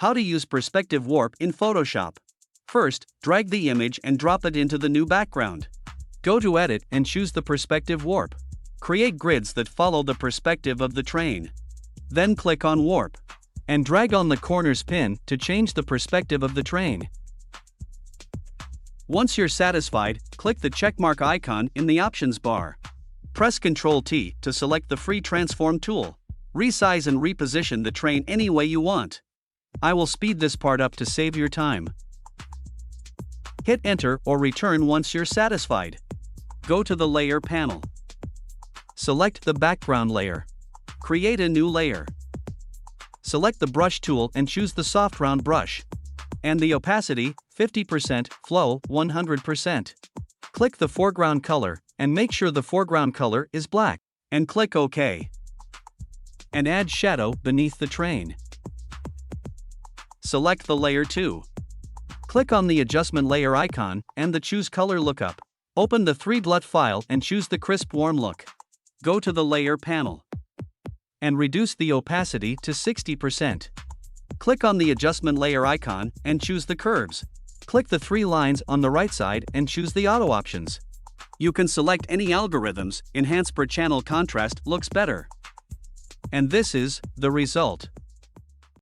How to use perspective warp in Photoshop. First, drag the image and drop it into the new background. Go to Edit and choose the perspective warp. Create grids that follow the perspective of the train. Then click on Warp. And drag on the corners pin to change the perspective of the train. Once you're satisfied, click the checkmark icon in the options bar. Press Ctrl-T to select the free transform tool. Resize and reposition the train any way you want. I will speed this part up to save your time. Hit Enter or Return once you're satisfied. Go to the Layer panel. Select the background layer. Create a new layer. Select the brush tool and choose the soft round brush. And the opacity, 50%, flow, 100%. Click the foreground color, and make sure the foreground color is black, and click OK. And add shadow beneath the train. Select the layer 2. Click on the adjustment layer icon, and the Choose Color lookup. Open the 3-blut file and choose the crisp warm look. Go to the Layer panel. And reduce the opacity to 60%. Click on the adjustment layer icon and choose the curves. Click the 3 lines on the right side and choose the auto options. You can select any algorithms. Enhance per channel contrast looks better. And this is the result.